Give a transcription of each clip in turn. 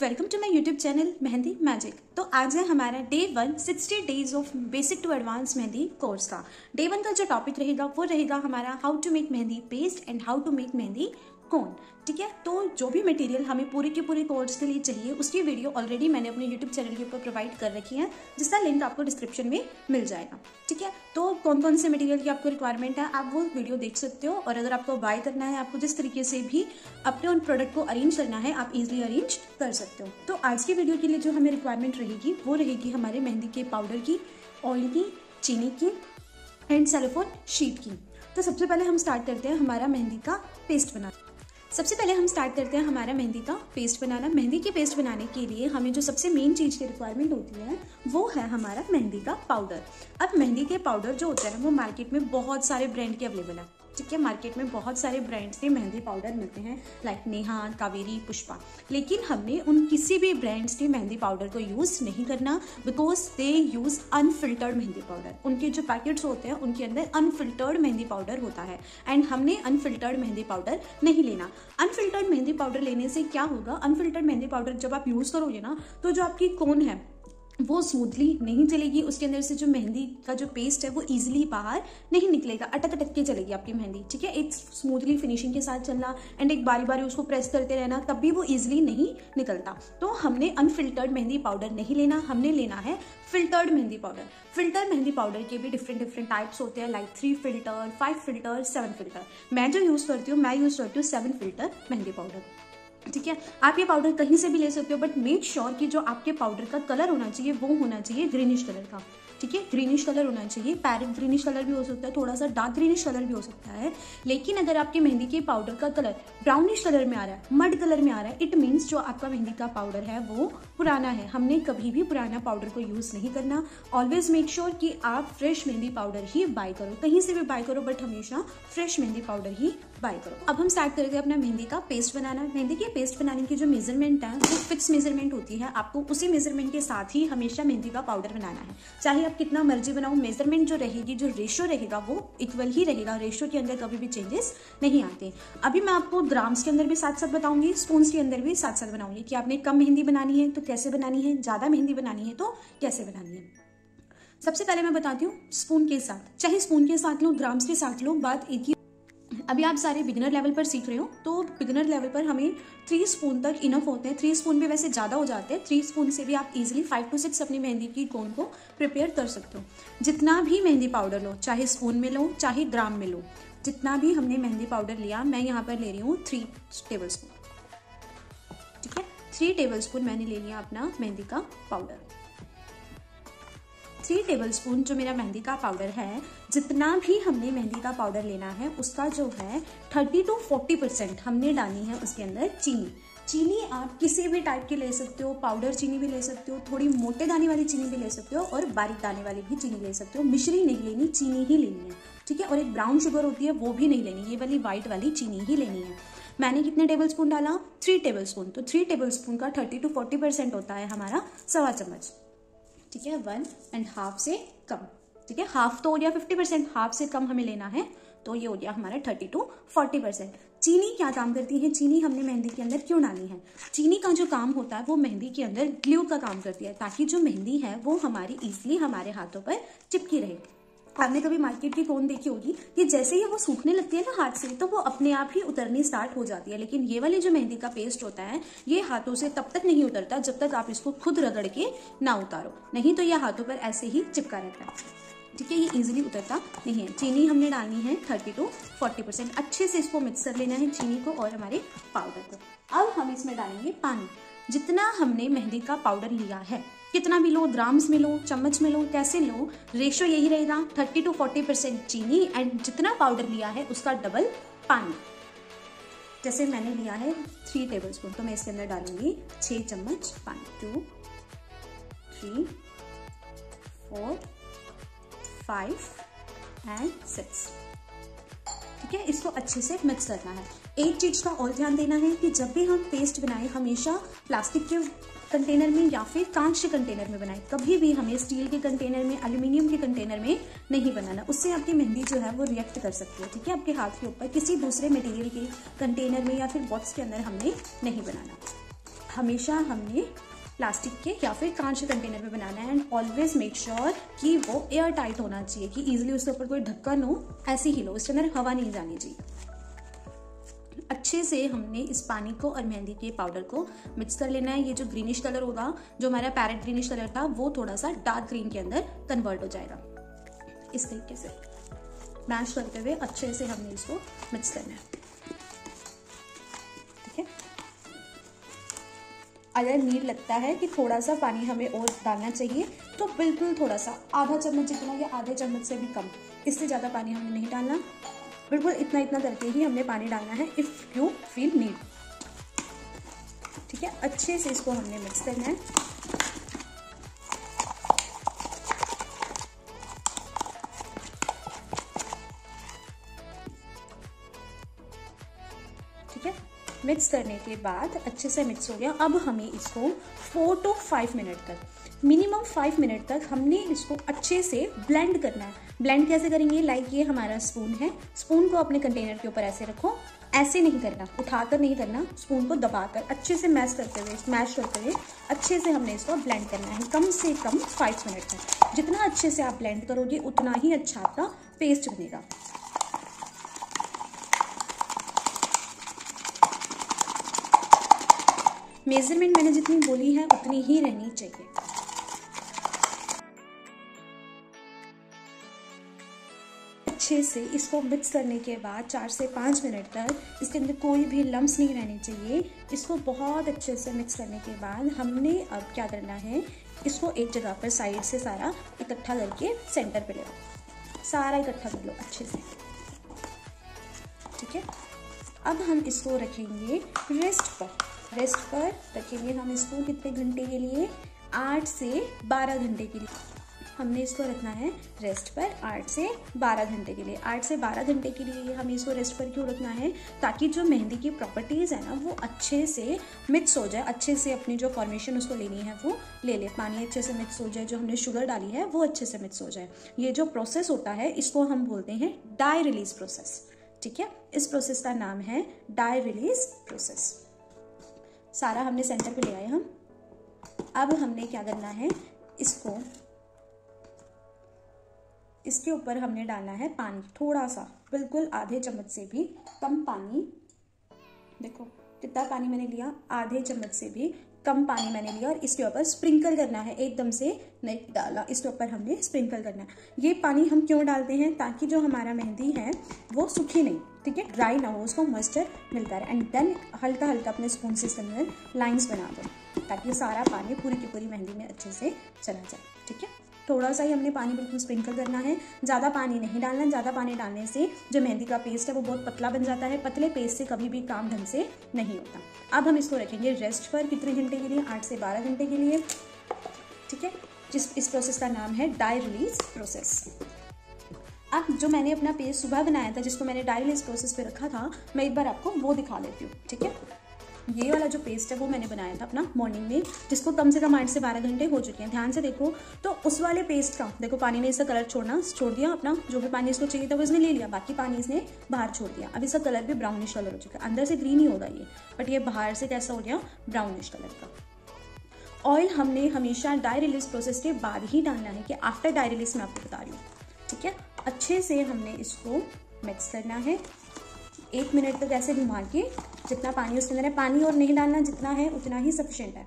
Welcome to my YouTube channel Mehndi Magic. तो आज है हमारा day 1 60 days of basic to advance mehndi course का। डे 1 का जो टॉपिक रहेगा वो रहेगा हमारा how to make mehndi paste and how to make mehndi cone. ठीक है, तो जो भी मटेरियल हमें पूरे के पूरे कोर्स के लिए चाहिए उसकी वीडियो ऑलरेडी मैंने अपने यूट्यूब चैनल के ऊपर प्रोवाइड कर रखी है, जिसका लिंक आपको डिस्क्रिप्शन में मिल जाएगा। ठीक है, तो कौन कौन से मटेरियल की आपको रिक्वायरमेंट है आप वो वीडियो देख सकते हो, और अगर आपको बाय करना है, आपको जिस तरीके से भी अपने उन प्रोडक्ट को अरेंज करना है आप इजिली अरेंज कर सकते हो। तो आज की वीडियो के लिए जो हमें रिक्वायरमेंट रहेगी वो रहेगी हमारे मेहंदी के पाउडर की, ऑयल की, चीनी की एंड सेलोफोन शीट की। तो सबसे पहले हम स्टार्ट करते हैं हमारा मेहंदी का पेस्ट बनाना। मेहंदी की पेस्ट बनाने के लिए हमें जो सबसे मेन चीज़ की रिक्वायरमेंट होती है वो है हमारा मेहंदी का पाउडर। अब मेहंदी के पाउडर जो होते हैं वो मार्केट में बहुत सारे ब्रांड के अवेलेबल है। ठीक है, मार्केट में बहुत सारे ब्रांड्स के मेहंदी पाउडर मिलते हैं लाइक नेहा, कावेरी, पुष्पा, लेकिन हमने उन किसी भी ब्रांड्स के मेहंदी पाउडर को यूज़ नहीं करना, because they use unfiltered mehndi powder. उनके जो पैकेट्स होते हैं उनके अंदर अनफिल्टर्ड मेहंदी पाउडर होता है एंड हमने अनफिल्टर्ड मेहंदी पाउडर नहीं लेना। अनफिल्टर्ड मेहंदी पाउडर लेने से क्या होगा, अनफिल्टर्ड मेहंदी पाउडर जब आप यूज़ करोगे ना तो जो आपकी कोन है वो स्मूथली नहीं चलेगी, उसके अंदर से जो मेहंदी का जो पेस्ट है वो इजीली बाहर नहीं निकलेगा, अटक अटक के चलेगी आपकी मेहंदी। ठीक है, एक स्मूथली फिनिशिंग के साथ चलना एंड एक बारी बारी उसको प्रेस करते रहना, तब भी वो इजीली नहीं निकलता। तो हमने अनफिल्टर्ड मेहंदी पाउडर नहीं लेना, हमने लेना है filtered mehndi powder. Filter mehndi powder के भी डिफरेंट टाइप्स होते हैं लाइक 3 फिल्टर, 5 फिल्टर, 7 फिल्टर। मैं जो यूज़ करती हूँ 7 फिल्टर मेहंदी पाउडर। ठीक है, आप ये पाउडर कहीं से भी ले सकते हो, बट मेक श्योर कि जो आपके पाउडर का कलर होना चाहिए वो होना चाहिए ग्रीनिश कलर का। ठीक है, ग्रीनिश कलर होना चाहिए, पैरेट ग्रीनिश कलर भी हो सकता है, थोड़ा सा डार्क ग्रीनिश कलर भी हो सकता है। लेकिन अगर आपके मेहंदी के पाउडर का कलर ब्राउनिश कलर में आ रहा है, मड कलर में आ रहा है, इट मीन्स जो आपका मेहंदी का पाउडर है वो पुराना है। हमने कभी भी पुराना पाउडर को यूज़ नहीं करना। ऑलवेज मेक श्योर कि आप फ्रेश मेहंदी पाउडर ही बाय करो, कहीं से भी बाय करो, बट हमेशा फ्रेश मेहंदी पाउडर ही बाय करो। अब हम स्टार्ट करते हैं अपना मेहंदी का पेस्ट बनाना। मेहंदी के पेस्ट बनाने की जो मेजरमेंट है वो फिक्स मेजरमेंट होती है, आपको उसी मेजरमेंट के साथ ही हमेशा मेहंदी का पाउडर बनाना है। चाहे आप कितना मर्जी बनाओ, मेजरमेंट जो रहेगी, जो रेशियो रहेगा वो इक्वल ही रहेगा। रेशियो के अंदर कभी भी चेंजेस नहीं आते। अभी मैं आपको ग्राम्स के अंदर भी साथ साथ बताऊंगी, स्पून्स के अंदर भी साथ साथ बनाऊंगी कि आपने कम मेहंदी बनानी है तो कैसे बनानी है, ज़्यादा मेहंदी बनानी है तो कैसे बनानी है। सबसे पहले मैं बताती हूँ स्पून के साथ, चाहे स्पून के साथ लो, ग्राम्स के साथ लो, बात एक ही। अभी आप सारे बिगिनर लेवल पर सीख रहे हो, तो बिगिनर लेवल पर हमें 3 स्पून तक इनफ होते हैं। 3 स्पून भी वैसे ज़्यादा हो जाते हैं। 3 स्पून से भी आप इजीली 5 to 6 अपनी मेहंदी की कोन को प्रिपेयर कर सकते हो। जितना भी मेहंदी पाउडर लो, चाहे स्पून में लो चाहे ग्राम में लो, जितना भी हमने मेहंदी पाउडर लिया, मैं यहाँ पर ले रही हूँ 3 टेबल स्पून। ठीक है, 3 टेबल स्पून मैंने ले लिया अपना मेहंदी का पाउडर। 3 टेबल स्पून जो मेरा मेहंदी का पाउडर है, जितना भी हमने मेहंदी का पाउडर लेना है उसका जो है 30 to 40% हमने डालनी है उसके अंदर चीनी। चीनी आप किसी भी टाइप की ले सकते हो, पाउडर चीनी भी ले सकते हो, थोड़ी मोटे दाने वाली चीनी भी ले सकते हो और बारीक दाने वाली भी चीनी ले सकते हो। मिश्री नहीं लेनी, चीनी ही लेनी है। ठीक है, और एक ब्राउन शुगर होती है वो भी नहीं लेनी, ये वाली व्हाइट वाली चीनी ही लेनी है। मैंने कितने टेबल स्पून डाला? 3 टेबल स्पून। तो 3 टेबल स्पून का 30 to 40% होता है हमारा 1.25 चम्मच। ठीक है, 1.5 से कम। ठीक है, हाफ तो हो गया 50%, हाफ से कम हमें लेना है, तो ये हो गया हमारा 30 to 40%। चीनी क्या काम करती है, चीनी हमने मेहंदी के अंदर क्यों डाली है? चीनी का जो काम होता है वो मेहंदी के अंदर ग्लू का काम करती है, ताकि जो मेहंदी है वो हमारी इजीली हमारे हाथों पर चिपकी रहे। आपने कभी मार्केट की कोन देखी होगी कि जैसे ही वो सूखने लगती है ना हाथ से, तो वो अपने आप ही उतरनी स्टार्ट हो जाती है। लेकिन ये वाली जो मेहंदी का पेस्ट होता है ये हाथों से तब तक नहीं उतरता जब तक आप इसको खुद रगड़ के ना उतारो, नहीं तो ये हाथों पर ऐसे ही चिपका रहता है। ठीक है, ये इजीली उतरता नहीं है। चीनी हमने डालनी है 30 to 40%। अच्छे से इसको मिक्स कर लेना है चीनी को और हमारे पाउडर को। अब हम इसमें डालेंगे पानी। जितना हमने मेहंदी का पाउडर लिया है, कितना भी लो, ग्राम्स में लो, चम्मच में लो, कैसे लो, रेशियो यही रहेगा 30 to 40% चीनी एंड जितना पाउडर लिया है उसका डबल पानी। जैसे मैंने लिया है 3 टेबल स्पून, तो मैं इसके अंदर डालूंगी 6 चम्मच पानी। 2, 3, 4, 5 एंड 6। ठीक है, इसको अच्छे से मिक्स करना है। एक चीज़ का और ध्यान देना है कि जब भी हम पेस्ट बनाएं हमेशा प्लास्टिक के कंटेनर में या फिर कांच के कंटेनर में बनाएं। कभी भी हमें स्टील के कंटेनर में, एल्यूमिनियम के कंटेनर में नहीं बनाना, उससे आपकी मेहंदी जो है वो रिएक्ट कर सकती है। ठीक है, आपके हाथ के ऊपर किसी दूसरे मटेरियल के कंटेनर में या फिर बॉक्स के अंदर हमने नहीं बनाना। हमेशा हमने प्लास्टिक के या फिर कांच के कंटेनर में बनाना है एंड ऑलवेज मेक श्योर कि वो एयर टाइट होना चाहिए, कि इजीली उसके ऊपर कोई ढक्कन हो, ऐसे ही लो, उसके अंदर हवा नहीं जानी चाहिए। अच्छे से हमने इस पानी को और मेहंदी के पाउडर को मिक्स कर लेना है। ये जो ग्रीनिश कलर होगा, जो हमारा पैरेट ग्रीनिश कलर था, वो थोड़ा सा डार्क ग्रीन के अंदर कन्वर्ट हो जाएगा। इस तरीके से मैश करते हुए अच्छे से हमने इसको मिक्स करना है, ठीक है। अगर नीड लगता है कि थोड़ा सा पानी हमें और डालना चाहिए तो बिल्कुल थोड़ा सा, आधा चम्मच जितना या आधे चम्मच से भी कम, इससे ज़्यादा पानी हमने नहीं डालना। बिल्कुल इतना इतना करके ही हमने पानी डालना है इफ़ यू फील नीड, ठीक है। अच्छे से इसको हमने मिक्स करना है। ठीक है, मिक्स करने के बाद अच्छे से मिक्स हो गया। अब हमें इसको 4 to 5 मिनट तक, मिनिमम 5 मिनट तक हमने इसको अच्छे से ब्लेंड करना है। ब्लेंड कैसे करेंगे? लाइक ये हमारा स्पून है, स्पून को अपने कंटेनर के ऊपर ऐसे रखो, ऐसे नहीं करना, उठाकर नहीं करना, स्पून को दबाकर अच्छे से मैश करते हुए अच्छे से हमने इसको ब्लेंड करना है, कम से कम 5 मिनट तक। जितना अच्छे से आप ब्लेंड करोगे उतना ही अच्छा आपका पेस्ट बनेगा। मेजरमेंट मैंने जितनी बोली है उतनी ही रहनी चाहिए। अच्छे से इसको मिक्स करने के बाद 4 से 5 मिनट तक इसके अंदर कोई भी लम्स नहीं रहने चाहिए। इसको बहुत अच्छे से मिक्स करने के बाद हमने अब क्या करना है, इसको एक जगह पर साइड से सारा इकट्ठा करके सेंटर पे ले आओ, सारा इकट्ठा कर लो अच्छे से, ठीक है। अब हम इसको रखेंगे रेस्ट पर रखेंगे हम इसको कितने घंटे के लिए? 8 से 12 घंटे के लिए हमने इसको रखना है रेस्ट पर, 8 से 12 घंटे के लिए। 8 से 12 घंटे के लिए हमें इसको रेस्ट पर क्यों रखना है? ताकि जो मेहंदी की प्रॉपर्टीज़ है ना वो अच्छे से मिक्स हो जाए, अच्छे से अपनी जो फॉर्मेशन उसको लेनी है वो ले ले, पानी अच्छे से मिक्स हो जाए, जो हमने शुगर डाली है वो अच्छे से मिक्स हो जाए। ये जो प्रोसेस होता है इसको हम बोलते हैं डाई रिलीज प्रोसेस, ठीक है। इस प्रोसेस का नाम है डाई रिलीज प्रोसेस। सारा हमने सेंटर पे ले आए हम। अब हमने क्या करना है, इसको इसके ऊपर हमने डालना है पानी, थोड़ा सा, बिल्कुल आधे चम्मच से भी कम पानी। देखो कितना पानी मैंने लिया, आधे चम्मच से भी कम पानी मैंने लिया, और इसके ऊपर स्प्रिंकल करना है, एकदम से नहीं डाला, इसके ऊपर हमने स्प्रिंकल करना है। ये पानी हम क्यों डालते हैं? ताकि जो हमारा मेहंदी है वो सूखी नहीं, ठीक है, ड्राई ना हो, उसको मॉइस्चर मिलता रहे। एंड देन हल्का हल्का अपने स्पून से इसके अंदर लाइन्स बना दो ताकि सारा पानी पूरी की पूरी मेहंदी में अच्छे से चला जाए, ठीक है। थोड़ा सा ही हमने पानी बिल्कुल स्प्रिंकल करना है, ज़्यादा पानी नहीं डालना। ज़्यादा पानी डालने से जो मेहंदी का पेस्ट है वो बहुत पतला बन जाता है, पतले पेस्ट से कभी भी काम ढंग से नहीं होता। अब हम इसको रखेंगे रेस्ट पर कितने घंटे के लिए? 8 से 12 घंटे के लिए, ठीक है। इस प्रोसेस का नाम है डाई रिलीज प्रोसेस। अब जो मैंने अपना पेस्ट सुबह बनाया था, जिसको मैंने डाई रिलीज प्रोसेस पे रखा था, मैं एक बार आपको वो दिखा लेती हूँ, ठीक है। ये वाला जो पेस्ट है वो मैंने बनाया था अपना मॉर्निंग में, जिसको कम से कम 8 से 12 घंटे हो चुके हैं। ध्यान से देखो तो उस वाले पेस्ट का देखो, पानी ने इसका कलर छोड़ दिया, अपना जो भी पानी इसको चाहिए था वो इसने ले लिया, बाकी पानी इसने बाहर छोड़ दिया। अब इसका कलर भी ब्राउनिश कलर हो चुका है, अंदर से ग्रीन ही होगा ये, बट ये बाहर से कैसा हो गया? ब्राउनिश कलर का। ऑयल हमने हमेशा डाई रिलीज प्रोसेस के बाद ही डालना है, कि आफ्टर डाई रिलीज मैं आपको बता रही हूँ, ठीक है। अच्छे से हमने इसको मिक्स करना है 1 मिनट तक, ऐसे घुमा के, जितना पानी उसके अंदर है, पानी और नहीं डालना, जितना है उतना ही सफिशिएंट है,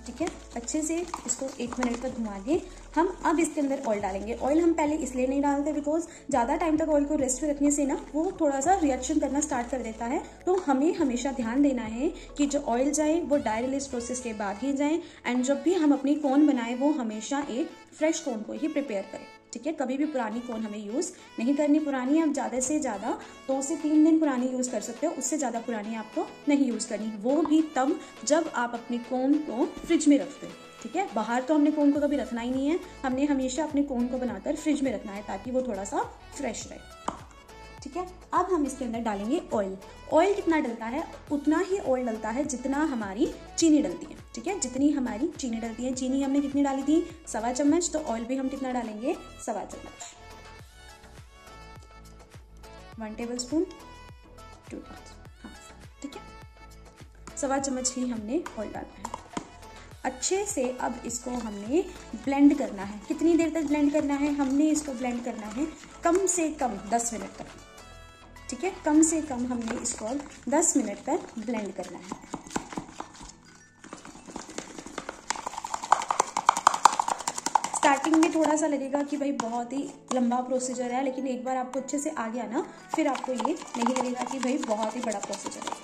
ठीक है। अच्छे से इसको 1 मिनट तक घुमा के हम अब इसके अंदर ऑयल डालेंगे। ऑयल हम पहले इसलिए नहीं डालते बिकॉज ज़्यादा टाइम तक ऑयल को रेस्ट पे रखने से ना वो थोड़ा सा रिएक्शन करना स्टार्ट कर देता है। तो हमें हमेशा ध्यान देना है कि जो ऑयल जाए वो डाई रिलीज प्रोसेस के बाद ही जाए, एंड जब भी हम अपनी कोन बनाए वो हमेशा एक फ्रेश कोन को ही प्रिपेयर करें, ठीक है। कभी भी पुरानी कोन हमें यूज़ नहीं करनी। पुरानी आप ज़्यादा से ज़्यादा 2 से 3 दिन पुरानी यूज़ कर सकते हो, उससे ज़्यादा पुरानी आपको नहीं यूज़ करनी, वो भी तब जब आप अपनी कोन को फ्रिज में रखते हो, ठीक है। बाहर तो हमने कोन को कभी रखना ही नहीं है, हमने हमेशा अपने कोन को बनाकर फ्रिज में रखना है ताकि वो थोड़ा सा फ्रेश रहे, ठीक है। अब हम इसके अंदर डालेंगे ऑयल। ऑयल कितना डलता है? उतना ही ऑयल डलता है जितना हमारी चीनी डलती है, ठीक है। जितनी हमारी चीनी डलती है, चीनी हमने कितनी डाली थी? 1.25 चम्मच, तो ऑयल भी हम कितना डालेंगे? 1.25 चम्मच, 1 टेबल स्पून, 2 हाँ, ठीक है। 1.25 चम्मच ही हमने ऑयल डालना है। अच्छे से अब इसको हमने ब्लेंड करना है। कितनी देर तक ब्लेंड करना है? हमने इसको ब्लेंड करना है कम से कम 10 मिनट तक, ठीक है। कम से कम हमने इसको 10 मिनट तक ब्लेंड करना है। स्टार्टिंग में थोड़ा सा लगेगा कि भाई बहुत ही लंबा प्रोसीजर है, लेकिन एक बार आपको अच्छे से आ गया ना, फिर आपको ये नहीं लगेगा कि भाई बहुत ही बड़ा प्रोसीजर है।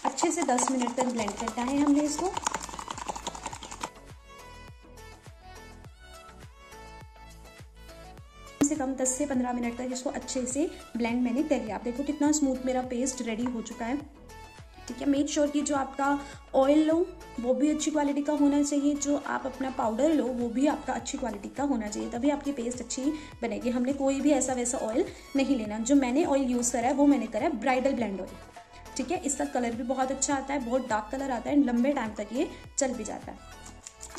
अच्छे से 10 मिनट तक ब्लेंड करना है हमने इसको। कम से कम 10 से 15 मिनट तक इसको अच्छे से ब्लेंड मैंने कर लिया। आप देखो कितना स्मूथ मेरा पेस्ट रेडी हो चुका है, ठीक है। मेक श्योर कि जो आपका ऑयल लो वो भी अच्छी क्वालिटी का होना चाहिए, जो आप अपना पाउडर लो वो भी आपका अच्छी क्वालिटी का होना चाहिए, तभी आपकी पेस्ट अच्छी बनेगी। हमने कोई भी ऐसा वैसा ऑयल नहीं लेना। जो मैंने ऑयल यूज़ करा है वो मैंने करा है ब्राइडल ब्लेंड ऑयल, ठीक है। इसका कलर भी बहुत अच्छा आता है, बहुत डार्क कलर आता है, लंबे टाइम तक ये चल भी जाता है।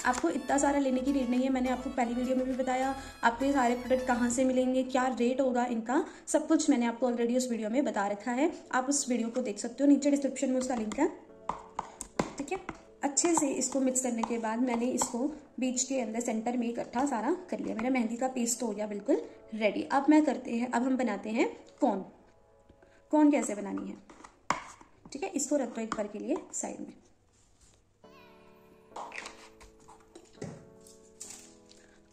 आपको इतना सारा लेने की नीड नहीं है। मैंने आपको पहली वीडियो में भी बताया आपको ये सारे प्रोडक्ट कहाँ से मिलेंगे, क्या रेट होगा इनका, सब कुछ मैंने आपको ऑलरेडी उस वीडियो में बता रखा है। आप उस वीडियो को देख सकते हो, नीचे डिस्क्रिप्शन में उसका लिंक है, ठीक है। अच्छे से इसको मिक्स करने के बाद मैंने इसको बीच के अंदर सेंटर में इकट्ठा सारा कर लिया। मेरा मेहंदी का पेस्ट हो गया बिल्कुल रेडी। अब हम बनाते हैं कोन। कोन कैसे बनानी है, ठीक है। इसको रख दो एक बार के लिए साइड में।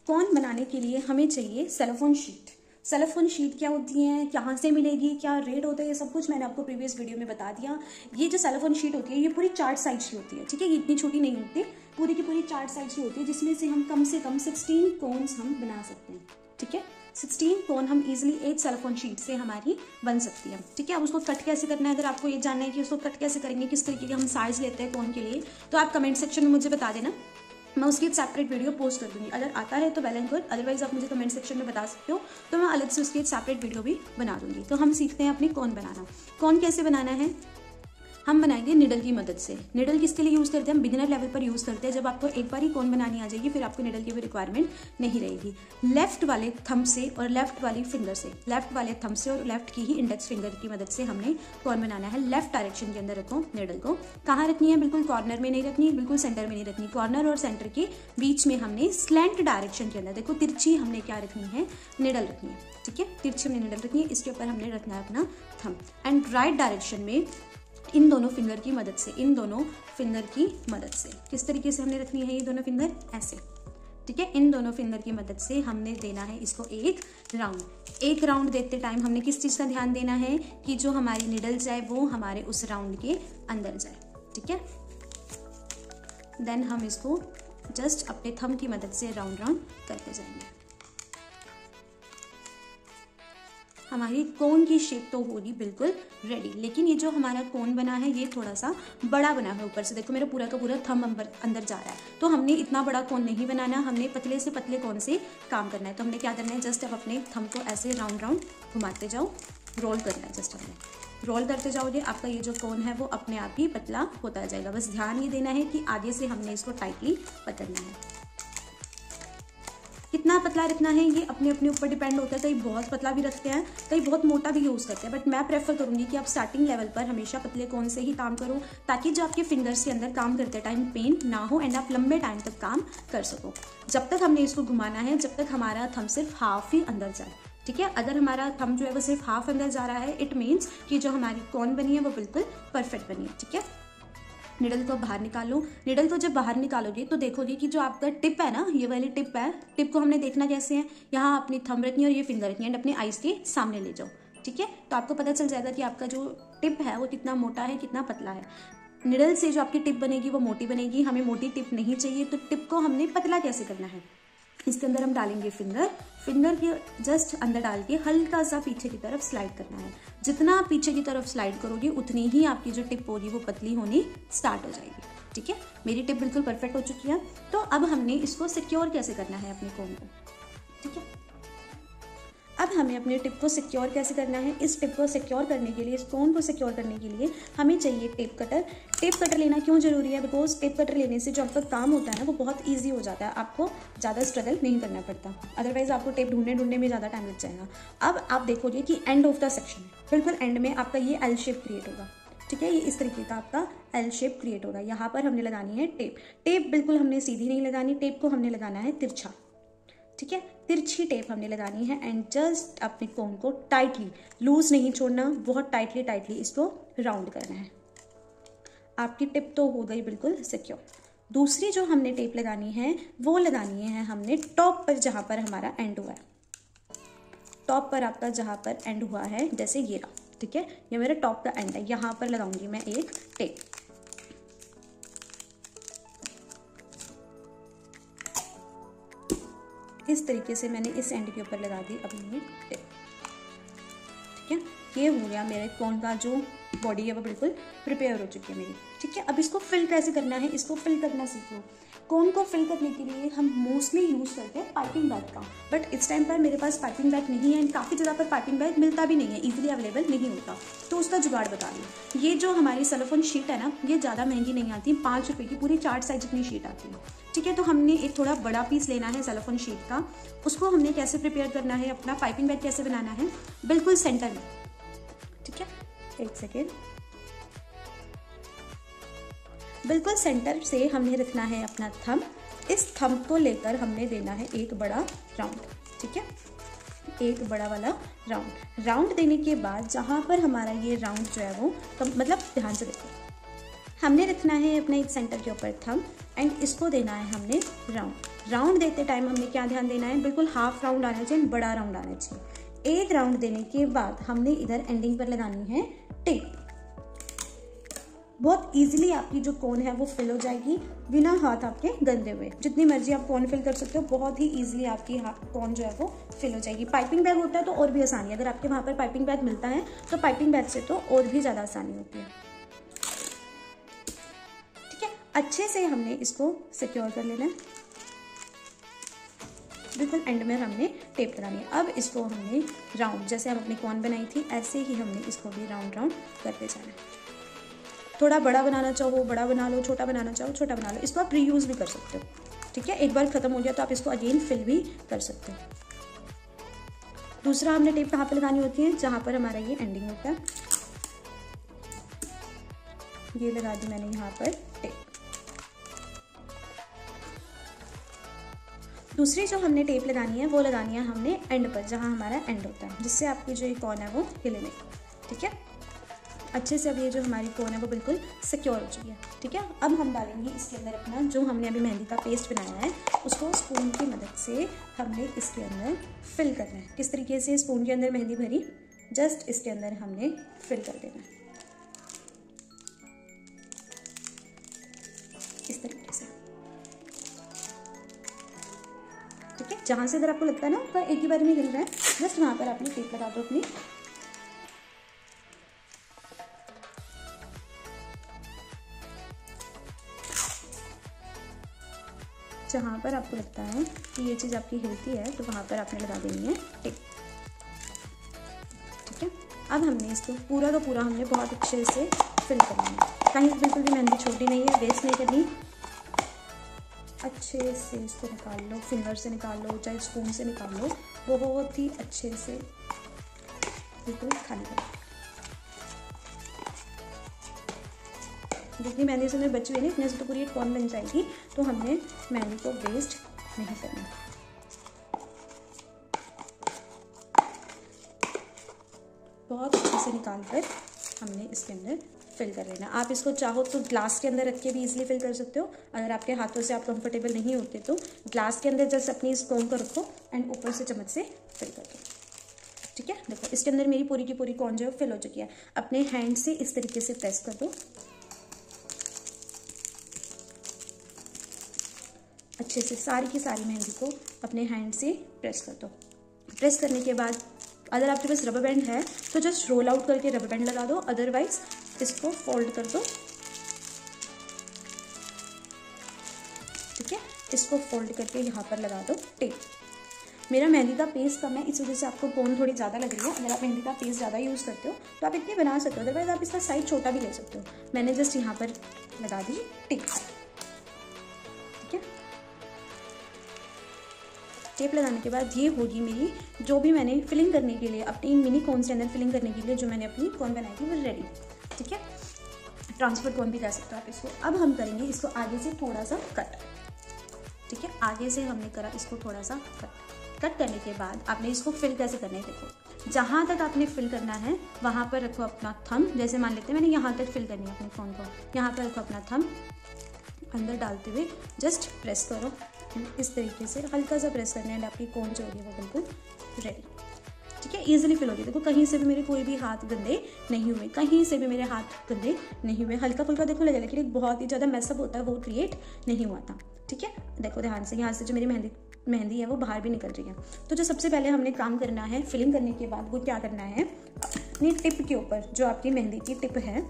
कोन बनाने के लिए हमें चाहिए सेलोफोन शीट। सेलोफोन शीट क्या होती है, कहाँ से मिलेगी, क्या रेट होता है, ये सब कुछ मैंने आपको प्रीवियस वीडियो में बता दिया। ये जो सेलोफोन शीट होती है ये पूरी चार्ट साइज की होती है, ठीक है। ये इतनी छोटी नहीं होती, पूरी की पूरी चार्ट साइज की होती है, जिसमें से हम कम से कम 16 कोन्स हम बना सकते हैं, ठीक है। 16 कोन हम इजीली एक सेलोफोन शीट से हमारी बन सकती है, ठीक है। अब उसको कट कैसे करना है, अगर आपको ये जानना है कि उसको कट कैसे करेंगे, किस तरीके के हम साइज लेते हैं कोन के लिए, तो आप कमेंट सेक्शन में मुझे बता देना, मैं उसकी एक सेपरेट वीडियो पोस्ट कर दूंगी। अगर आता है तो वेल एंड गुड, अदरवाइज आप मुझे कमेंट सेक्शन में बता सकते हो, तो मैं अलग से उसकी एक सेपरेट वीडियो भी बना दूंगी। तो हम सीखते हैं अपनी कोन बनाना। कोन कैसे बनाना है, हम बनाएंगे निडल की मदद से। निडल किसके लिए यूज़ करते हैं, हम बिगिनर लेवल पर यूज़ करते हैं। जब आपको एक बार ही कोन बनानी आ जाएगी फिर आपको निडल की भी रिक्वायरमेंट नहीं रहेगी। लेफ्ट वाले थंब से और लेफ्ट वाली फिंगर से, लेफ्ट वाले थंब से और लेफ्ट की ही इंडेक्स फिंगर की मदद से हमने कोन बनाना है। लेफ्ट डायरेक्शन के अंदर रखो निडल को। कहाँ रखनी है, बिल्कुल कॉर्नर में नहीं रखनी, बिल्कुल सेंटर में नहीं रखनी। कॉर्नर और सेंटर के बीच में हमने स्लैंट डायरेक्शन के अंदर, देखो तिरछी हमने क्या रखनी है, निडल रखनी है, ठीक है। तिरछी हमने निडल रखनी है, इसके ऊपर हमने रखना है अपना थंब। एंड राइट डायरेक्शन में इन दोनों फिंगर की मदद से, इन दोनों फिंगर की मदद से किस तरीके से हमने रखनी है ये दोनों फिंगर, ऐसे, ठीक है। इन दोनों फिंगर की मदद से हमने देना है इसको एक राउंड। एक राउंड देते टाइम हमने किस चीज़ का ध्यान देना है कि जो हमारी निडल जाए वो हमारे उस राउंड के अंदर जाए, ठीक है। देन हम इसको जस्ट अपने थंब की मदद से राउंड राउंड करते जाएंगे। हमारी कोन की शेप तो होगी बिल्कुल रेडी, लेकिन ये जो हमारा कोन बना है ये थोड़ा सा बड़ा बना है ऊपर से। देखो मेरा पूरा का पूरा थंब अंदर जा रहा है, तो हमने इतना बड़ा कोन नहीं बनाना, हमने पतले से पतले कोन से काम करना है। तो हमने क्या करना है, जस्ट अब अपने थंब को ऐसे राउंड राउंड घुमाते जाओ, रोल करना है। जस्ट हमने रोल करते जाओगे, आपका ये जो कोन है वो अपने आप ही पतला होता जाएगा। बस ध्यान ये देना है कि आगे से हमने इसको टाइटली पकड़ना है। कितना पतला रखना है ये अपने अपने ऊपर डिपेंड होता है। कई बहुत पतला भी रखते हैं, कई बहुत मोटा भी यूज़ करते हैं, बट मैं प्रेफर करूंगी कि आप स्टार्टिंग लेवल पर हमेशा पतले कोन से ही काम करो, ताकि जो आपके फिंगर्स के अंदर काम करते टाइम पेन ना हो एंड आप लंबे टाइम तक काम कर सको। जब तक हमने इसको घुमाना है जब तक हमारा थंब सिर्फ हाफ ही अंदर जाए, ठीक है। अगर हमारा थंब जो है वो सिर्फ हाफ अंदर जा रहा है, इट मीन्स कि जो हमारी कोन बनी है वो बिल्कुल परफेक्ट बनी है, ठीक है। निडल को बाहर निकालो। निडल को जब बाहर निकालोगे तो देखोगे कि जो आपका टिप है ना, ये वाली टिप है, टिप को हमने देखना कैसे है, यहाँ अपनी थंब रखनी है और ये फिंगर रखनी है एंड अपने आईज के सामने ले जाओ, ठीक है। तो आपको पता चल जाएगा कि आपका जो टिप है वो कितना मोटा है कितना पतला है। निडल से जो आपकी टिप बनेगी वो मोटी बनेगी, हमें मोटी टिप नहीं चाहिए, तो टिप को हमने पतला कैसे करना है, इसके अंदर हम डालेंगे फिंगर के जस्ट अंदर डाल के हल्का सा पीछे की तरफ स्लाइड करना है। जितना आप पीछे की तरफ स्लाइड करोगे उतनी ही आपकी जो टिप होगी वो पतली होनी स्टार्ट हो जाएगी, ठीक है। मेरी टिप बिल्कुल परफेक्ट हो चुकी है। तो अब हमने इसको सिक्योर कैसे करना है अपने कोन को, ठीक है। अब अब हमें अपने टिप को सिक्योर कैसे करना है। इस टिप को सिक्योर करने के लिए, इस कोन को सिक्योर करने के लिए हमें चाहिए टेप कटर। टेप कटर लेना क्यों जरूरी है? बिकॉज टेप कटर लेने से जो आपका काम होता है ना वो बहुत ईजी हो जाता है, आपको ज़्यादा स्ट्रगल नहीं करना पड़ता। अदरवाइज आपको टेप ढूंढने में ज़्यादा टाइम लग जाएगा। अब आप देखोगे कि एंड ऑफ द सेक्शन, बिल्कुल एंड में आपका ये एल शेप क्रिएट होगा। ठीक है, ये इस तरीके का आपका एल शेप क्रिएट होगा। यहाँ पर हमने लगानी है टेप। टेप बिल्कुल हमने सीधी नहीं लगानी, टेप को हमने लगाना है तिरछा। ठीक है, तिरछी टेप हमने लगानी है एंड जस्ट अपने कोन को टाइटली, लूज नहीं छोड़ना, बहुत टाइटली इसको राउंड करना है। आपकी टिप तो हो गई बिल्कुल सिक्योर। दूसरी जो हमने टेप लगानी है वो लगानी है हमने टॉप पर, जहां पर हमारा एंड हुआ है। टॉप पर आपका जहां पर एंड हुआ है, जैसे ये रहा। ठीक है, ये मेरा टॉप का एंड है, यहां पर लगाऊंगी मैं एक टेप। इस तरीके से मैंने इस एंड के ऊपर लगा दी अपनी टिप। ठीक है, ये हो गया मेरे कोन का जो बॉडी है वो बिल्कुल प्रिपेयर हो चुकी है मेरी। ठीक है, अब इसको फिल कैसे करना है, इसको फिल करना सीखो। कोन को फिल करने के लिए हम मोस्टली यूज़ करते हैं पाइपिंग बैग का, बट इस टाइम पर मेरे पास पाइपिंग बैग नहीं है एंड काफ़ी जगह पर पाइपिंग बैग मिलता भी नहीं है, इजीली अवेलेबल नहीं होता, तो उसका जुगाड़ बता दूँ। ये जो हमारी सेलोफोन शीट है ना, ये ज़्यादा महंगी नहीं आती, 5 रुपये की पूरी 4 साइज जितनी शीट आती है। ठीक है, तो हमने एक थोड़ा बड़ा पीस लेना है सेलोफोन शीट का। उसको हमने कैसे प्रिपेयर करना है, अपना पाइपिंग बैग कैसे बनाना है, बिल्कुल सेंटर में। ठीक है, एक सेकेंड, बिल्कुल सेंटर से हमने रखना है अपना थंब। इस थंब को लेकर हमने देना है एक बड़ा राउंड। ठीक है, एक बड़ा वाला राउंड देने के बाद जहाँ पर हमारा ये राउंड जो है वो मतलब ध्यान से देखो, हमने रखना है अपने एक सेंटर के ऊपर थंब एंड इसको देना है हमने राउंड देते टाइम हमने क्या ध्यान देना है, बिल्कुल हाफ राउंड आना चाहिए, बड़ा राउंड आना चाहिए। एक राउंड देने के बाद हमने इधर एंडिंग पर लगानी है टेप। बहुत इजीली आपकी जो कोन है वो फिल हो जाएगी बिना हाथ आपके गंदे हुए। जितनी मर्जी आप कोन फिल कर सकते हो, बहुत ही इजीली आपकी कोन जो है वो फिल हो जाएगी। पाइपिंग बैग होता है तो और भी आसानी है, अगर आपके वहाँ पर पाइपिंग बैग मिलता है तो पाइपिंग बैग से तो और भी ज़्यादा आसानी होती है। ठीक है, अच्छे से हमने इसको सिक्योर कर लेना है, बिल्कुल एंड में हमने टेप लगानी है। अब इसको हमने राउंड, जैसे हम अपनी कोन बनाई थी ऐसे ही हमने इसको भी राउंड करते जाना है। थोड़ा बड़ा बनाना चाहो बड़ा बना लो, छोटा बनाना चाहो छोटा बना लो। इसको आप रीयूज भी कर सकते हो। ठीक है, एक बार खत्म हो गया तो आप इसको अगेन फिल भी कर सकते हो। दूसरा हमने टेप कहाँ पे लगानी होती है, जहां पर हमारा ये एंडिंग होता है। ये लगा दी मैंने यहाँ पर टेप। दूसरी जो हमने टेप लगानी है वो लगानी है हमने एंड पर, जहां हमारा एंड होता है, जिससे आपकी जो ये कोन है वो हिले नहीं। ठीक है, अच्छे से अब ये जो हमारी कोन है वो बिल्कुल सिक्योर हो चुकी है। ठीक है, अब हम डालेंगे इसके अंदर अपना जो हमने अभी मेहंदी का पेस्ट बनाया है, उसको स्पून की मदद से हमने इसके अंदर फिल करना है। किस तरीके से स्पून के अंदर मेहंदी भरी, जस्ट इसके अंदर हमने फिल कर देना है इस तरीके से। ठीक है, जहां से अगर आपको लगता है ना तो एक ही बार में हिल रहा है, जस्ट वहां पर आपने टेप लगा दो अपनी। जहाँ पर आपको लगता है कि ये चीज़ आपकी हिलती है तो वहाँ पर आपने लगा देनी है टेप। ठीक है, अब हमने इसको पूरा का पूरा हमने बहुत अच्छे से फिल करना है, कहीं बिल्कुल भी मेहंदी छोटी नहीं है, वेस्ट नहीं करनी। अच्छे से इसको निकाल लो, फिंगर से निकाल लो चाहे स्पून से निकाल लो, बहुत ही अच्छे से बिल्कुल खाली करो। जितनी मेहंदी से हमें बची हुई है इतने से तो पूरी एक कोन बन जाएगी, तो हमने मेहंदी को वेस्ट नहीं करना। बहुत अच्छे से निकाल कर हमने इसके अंदर फिल कर लेना। आप इसको चाहो तो ग्लास के अंदर रख के भी इजीली फिल कर सकते हो। अगर आपके हाथों से आप कंफर्टेबल नहीं होते तो ग्लास के अंदर जस्ट अपनी इस कोन को रखो एंड ऊपर से चम्मच से फिल कर दो। ठीक है, देखो इसके अंदर मेरी पूरी की पूरी कोन जो है फिल हो चुकी है। अपने हैंड से इस तरीके से प्रेस कर दो, अच्छे से सारी की सारी मेहंदी को अपने हैंड से प्रेस कर दो। प्रेस करने के बाद अगर आपके पास रबर बैंड है तो जस्ट रोल आउट करके रबर बैंड लगा दो, अदरवाइज इसको फोल्ड कर दो। ठीक है, इसको फोल्ड करके यहाँ पर लगा दो टेप। मेरा मेहंदी का पेस्ट कम है, इस वजह से आपको कोन थोड़ी ज़्यादा लग रही है। अगर आप मेहंदी का पेस्ट ज़्यादा यूज़ करते हो तो आप इतनी बना सकते हो, अदरवाइज आप इसका साइज छोटा भी ले सकते हो। मैंने जस्ट यहाँ पर लगा दी टिप, ठीक है। टेप लगाने के बाद ये होगी मेरी जो भी मैंने फिलिंग करने के लिए अपनी मिनी कोन के अंदर फिलिंग करने के लिए जो मैंने अपनी कोन बनाई थी वो रेडी, ठीक है। ट्रांसफर कोन भी कह सकते हो आप इसको। अब हम करेंगे इसको आगे से थोड़ा सा कट, ठीक है। आगे से हमने करा इसको थोड़ा सा कट करने के बाद आपने इसको फिल कैसे करना है देखो। जहाँ तक आपने फिल करना है वहाँ पर रखो अपना थंब, जैसे मान लेते हैं मैंने यहाँ तक फिल करनी है अपने फोन को, यहाँ पर रखो अपना थंब, अंदर डालते हुए जस्ट प्रेस करो इस तरीके से, हल्का सा प्रेस करना है, आपकी कोन जो होगी वो बिल्कुल रेडी, ठीक है। ईजिली फिल होगी। देखो कहीं से भी मेरे कोई भी हाथ गंदे नहीं हुए, कहीं से भी मेरे हाथ गंदे नहीं हुए। हल्का फुल्का देखो लगे, लेकिन एक बहुत ही ज़्यादा मैसअप होता है वो क्रिएट नहीं हुआ था, ठीक है। देखो ध्यान से, यहाँ से जो मेरी मेहंदी है वो बाहर भी निकल रही है। तो जो सबसे पहले हमने काम करना है फिलिंग करने के बाद वो क्या करना है, अपनी टिप के ऊपर जो आपकी मेहंदी की टिप है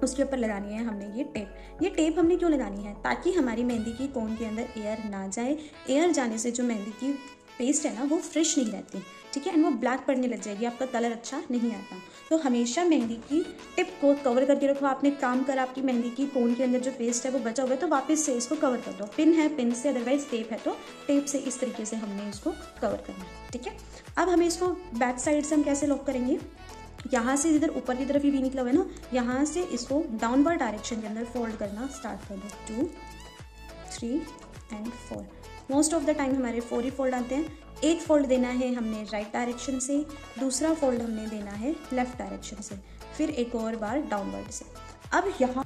उसके ऊपर लगानी है हमने ये टेप। ये टेप हमने क्यों लगानी है, ताकि हमारी मेहंदी की कोन के अंदर एयर ना जाए। एयर जाने से जो मेहंदी की पेस्ट है ना वो फ्रेश नहीं रहती, ठीक है, एंड वो ब्लैक पड़ने लग जाएगी, आपका कलर अच्छा नहीं आता। तो हमेशा मेहंदी की टिप को कवर करके रखो। आपने काम करा, आपकी मेहंदी की कोन के अंदर जो पेस्ट है वो बचा हुआ है तो वापस से इसको कवर कर दो। पिन है पिन से, अदरवाइज टेप है तो टेप से इस तरीके से हमने इसको कवर करना है, ठीक है। अब हमें इसको बैक साइड से हम कैसे लॉक करेंगे, यहाँ से इधर ऊपर की तरफ ही भी निकला हुआ है ना, यहाँ से इसको डाउनवर्ड डायरेक्शन के अंदर फोल्ड करना स्टार्ट कर दो। 2 3 and 4। Most of the time हमारे 4 ही फोल्ड आते हैं। एक फोल्ड देना है हमने राइट डायरेक्शन से, दूसरा फोल्ड हमने देना है लेफ्ट डायरेक्शन से, फिर एक और बार डाउनवर्ड से। अब यहाँ